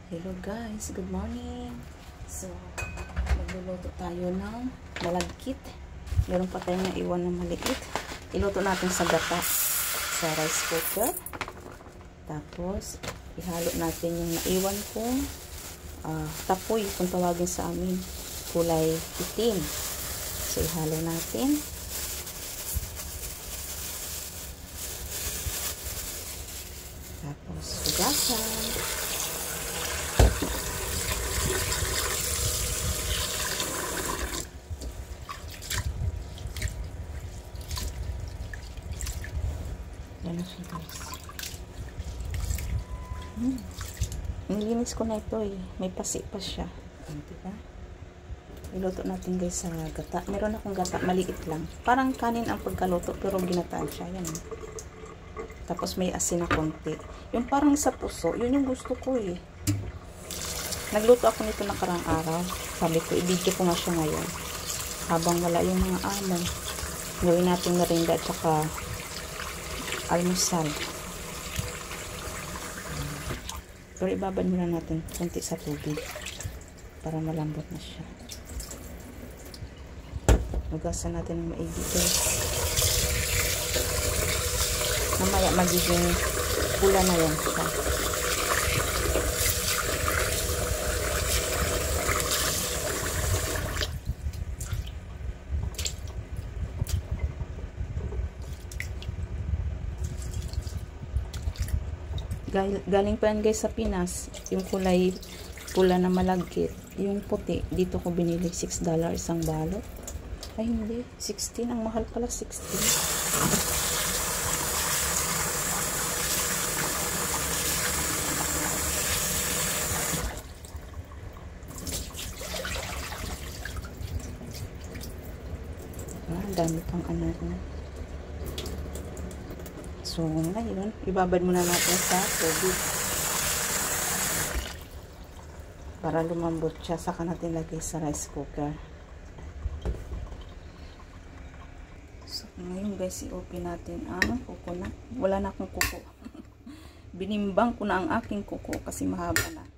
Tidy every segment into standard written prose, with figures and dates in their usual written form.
Hello guys, good morning. So, magluluto tayo ng malagkit. Meron pa tayong naiwan na maliit. Iluto natin sa gata sa rice cooker. Tapos, ihalo natin yung naiwan kong tapoy, kung tawagin sa amin, kulay itim. So, ihalo natin. Tapos, hugasan. Yan na siya guys. Nilinis ko na ito eh. May pasi pa siya. Diba? Iluto natin guys sa gata. Meron akong gata. Maliit lang. Parang kanin ang pagkaluto pero ginataan siya. Yan. Tapos may asin na konti. Yung parang sa puso. Yun yung gusto ko eh. Nagluto ako nito nakarang araw. Sabi ko, i-video ko nga siya ngayon. Habang wala yung mga amo. Gawin natin merinda at saka almusal. Pero ibabad muna natin konti sa tubig para malambot na siya. Hugasan natin ng maigi guys. Mamaya magiging pula na yan siya. Galing pa yan guys sa Pinas, yung kulay pula na malagkit, yung puti dito ko binili $6 isang balot. Ay hindi, 16, ang mahal pala 16. Dami pang ano. So, ngayon, ibabad muna natin sa tubig para lumambot siya. Saka natin lagay sa rice cooker. So, ngayon guys, i-open natin ang kuko na. Wala na akong kuko. Binimbang ko na ang aking kuko kasi mahaba na.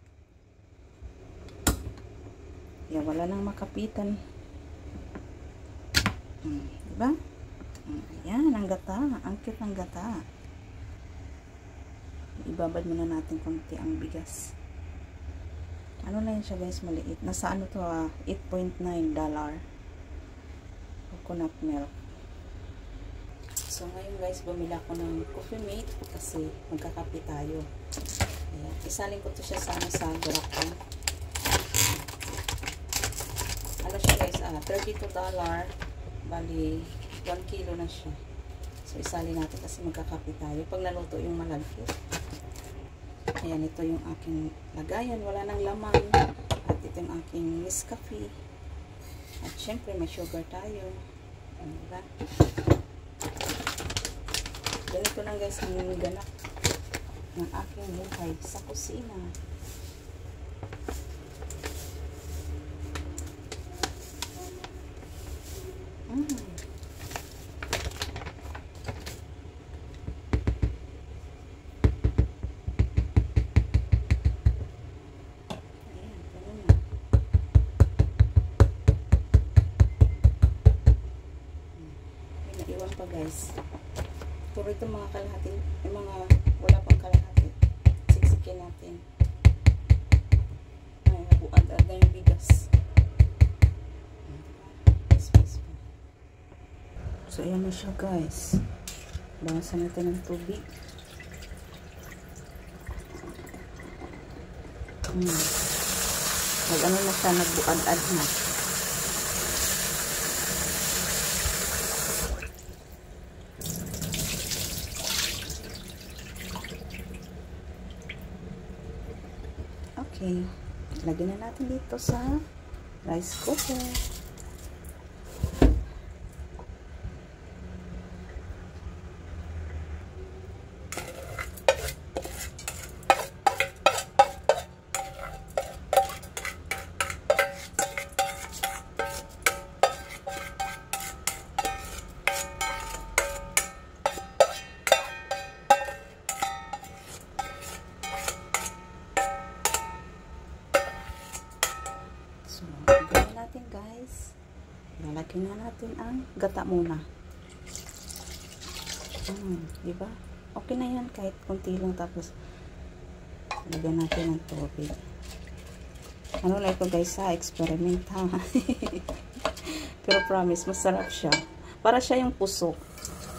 Yan, wala nang makapitan. Diba? Ayan, ang gata. Ang cute ng gata. Ibabad muna natin konti ang bigas. Ano na yun siya guys, maliit. Nasa ano to, $8.9 coconut milk. So ngayon guys, bumili ako ng Coffee Mate kasi magkakape tayo. Ayan. Isalin ko to siya sana sa Durakon. Ano siya guys, $32. Bali 1 kilo na siya. So, isali natin kasi magkakape tayo. Pag naluto yung malagkit. Ayan, ito yung aking lagayan. Wala nang laman. At ito yung aking Nescafe. At syempre, may sugar tayo. Diba? Ganito lang guys ang ganap ng aking buhay sa kusina. Pa guys, puro ito mga kalahati, yung mga wala pang kalahati, siksikin natin. Ay, nabuad-ad na yung bigas. So ayan na siya guys, bangasan natin ng tubig. Nag-ano na siya, nagbuad-ad na. Okay, lagyan na natin dito sa rice cooker. Lalagyan na natin ang gata muna. Diba? Okay na yan kahit konti lang, tapos lagyan natin ng tubig. Ano na ito guys ha, experiment ha. Pero promise, masarap siya. Para siya yung puso.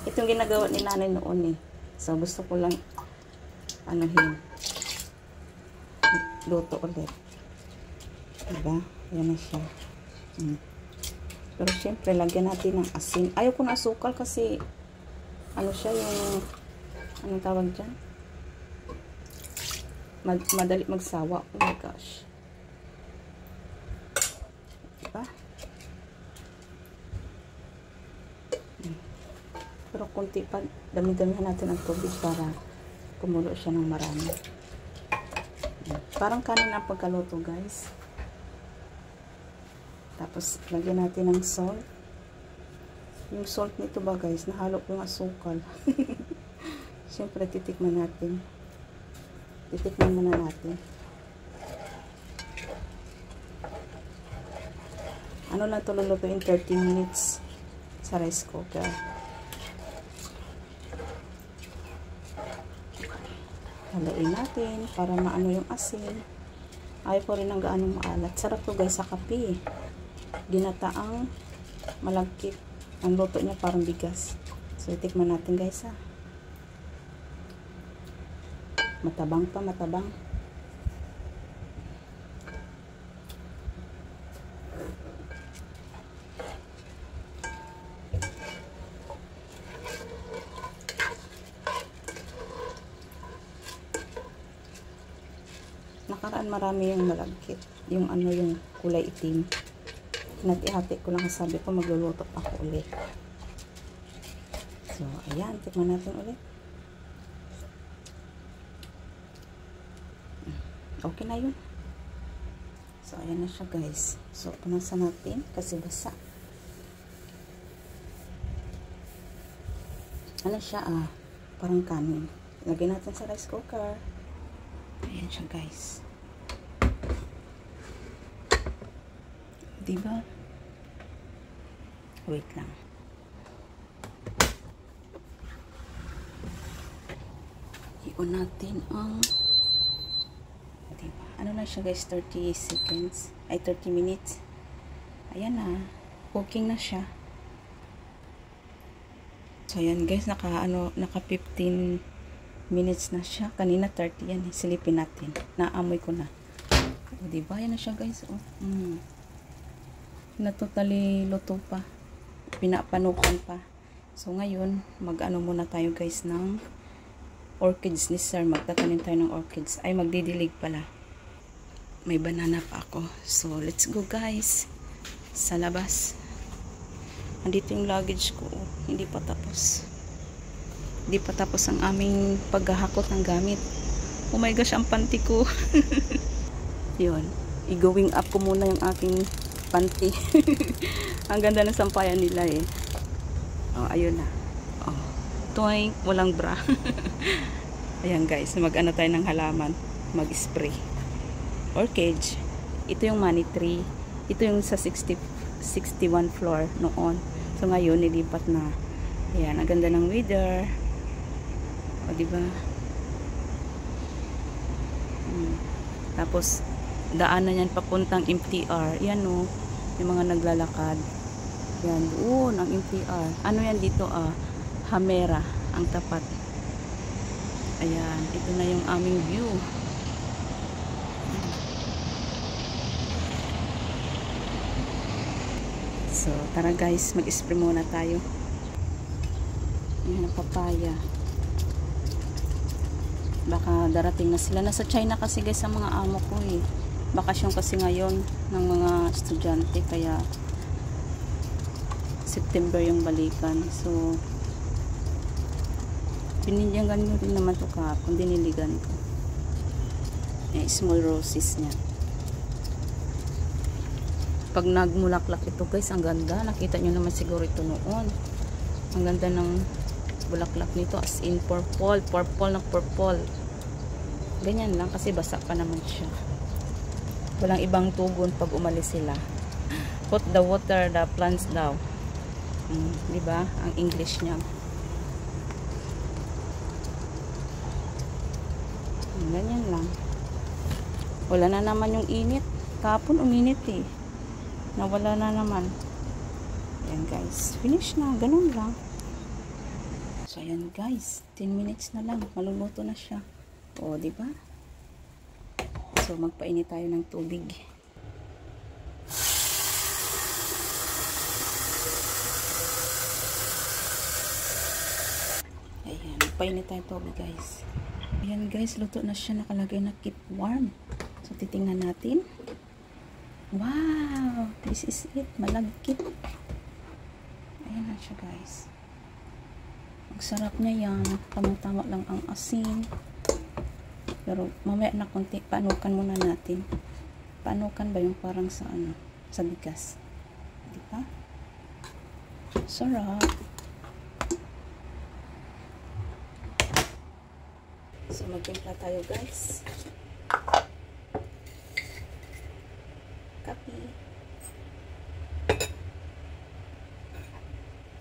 Itong ginagawa ni nanay noon eh. So gusto ko lang luto ulit. Diba? Yan na siya. Pero syempre, lagyan natin ng asin. Ayaw ko na asukal kasi ano siya yung anong tawag dyan? Madali magsawa. Oh my gosh. Diba? Pero kunti pa, dami-damihan natin ang tubig para kumulo siya ng marami. Parang kanin ang pagkaluto guys. Tapos lagyan natin ng salt. Yung salt nito ba guys, nahalo ko yung asukal. Siyempre titikman natin. Titikman muna natin. Ano lang ito lulutuin, 30 minutes sa rice cooker. Haluin natin para maano yung asin. Ayaw ko rin ng gaanong maalat. Sarap to guys sa kape. Ginataang malagkit. Ang luto niya parang bigas. So itikman natin guys ha. Matabang pa, matabang. Nakaraan marami yung malagkit. Yung ano yung kulay itim. Hinati-hati ko lang, sabi ko magluluto ako ulit. So, ayan, tikman natin ulit. Okay na yun. So, ayan na siya guys. So, punasan natin kasi basa. Ano siya parang kanin. Lagyan natin sa rice cooker. Ayan siya guys. Diba? Wait lang. Iyon natin ang diba? Ano na siya guys, 30 seconds ay 30 minutes. Ayan na, cooking na siya. So ayan guys, naka 15 minutes na siya. Kanina 30 yan, silipin natin. Naamoy ko na. O, diba? Ayan na siya guys. Na totally luto pa. Pinapanukan pa. So ngayon, mag-ano muna tayo guys ng orchids ni sir. Magtatanim tayo ng orchids. Ay, magdidilig pala. May banana pa ako. So, let's go guys. Sa labas. Andito yung luggage ko. Hindi pa tapos. Hindi pa tapos ang aming paghahakot ng gamit. Oh my gosh, ang panty ko. Yun. I-going up ko muna yung aking panty. Ang ganda ng sampayan nila eh. Oh, ayun na. Oh, toing, walang bra. Ayan guys, mag-ano tayo ng halaman. Mag-spray. Orchid. Ito yung money tree. Ito yung sa 61 floor noon. So ngayon, nilipat na. Ayan, ang ganda ng weather. O, diba? Tapos, daanan yan papuntang MTR. Yan o, yung mga naglalakad. Yan, doon ang MTR. Ano yan dito Hamera, ang tapat. Ayan, ito na yung aming view. So, tara guys, mag-spray muna tayo. Ayan ang papaya. Baka darating na sila. Nasa China kasi guys ang mga amo ko eh. Bakasyon kasi ngayon ng mga estudyante, kaya September yung balikan. So binigyan nyo rin naman ito kahapon, diniligan ko. Small roses niya. Pag nagmulaklak ito guys, ang ganda. Nakita nyo naman siguro ito noon. Ang ganda ng bulaklak nito, as in purple na purple. Ganyan lang kasi basa pa naman siya. Walang ibang tugon pag umalis sila. Put the water, the plants daw. Di ba? Ang English niya. Ganyan lang. Wala na naman yung init. Kapon uminit eh. Nawala na naman. Ayan guys. Finish na. Ganun lang. So ayan guys. 10 minutes na lang. Maluluto na siya. O, di ba? So magpainit tayo ng tubig. Ayan. Magpainit tayo ng tubig guys. Ayan guys, luto na siya, nakalagay na keep warm. So titingnan natin. Wow, this is it, malagkit. Ayan na siya guys. Ang sarap niya yan, tamang-tama lang ang asin. Pero mamaya na konti, paanukan muna natin. Paanukan ba yung parang sa ano, sa bigas. Diba? Sarap. So, magtimpla tayo guys. Kape.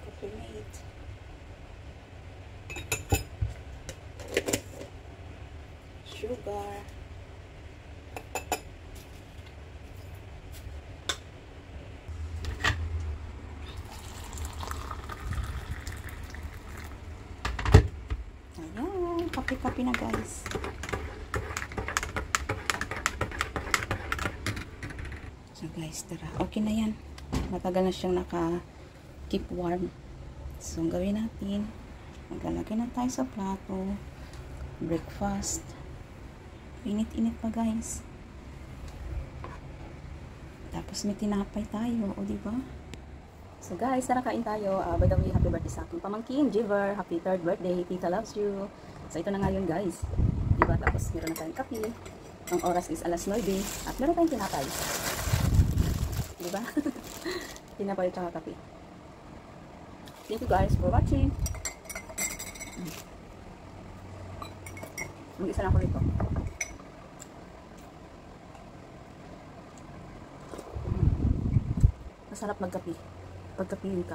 Coffee mate. Sugar. Ayan, kape-kape na guys. So guys, tara. Okay na yan. Matagal na siyang naka-keep warm. So, ang gawin natin, maglalagay na tayo sa plato. Breakfast. Init-init pa guys. Tapos may tinapay tayo. O, diba? So guys, tara kain tayo. By the way, happy birthday sa aking pamangkin, Jiver. Happy 3rd birthday. Tita loves you. So ito na nga yun guys. Diba? Tapos meron na tayong kape. Ang oras is alas 9. At meron tayong tinapay. Diba? Tinapay at kape. Thank you guys for watching. Mag-isa lang ako rito. Masarap magkape. Pagkapihin ka.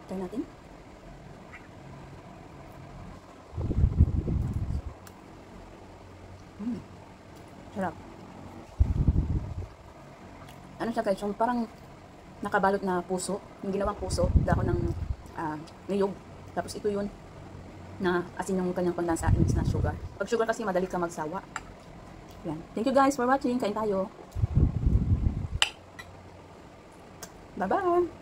Try natin. Sarap. Ano siya guys, yung parang nakabalot na puso. Yung ginawang puso, dako ng niyog. Tapos ito yun na asin yung kanyang panlansa is na sugar. Pag sugar kasi madali ka magsawa. Yan. Thank you guys for watching. Kain tayo. Bye-bye!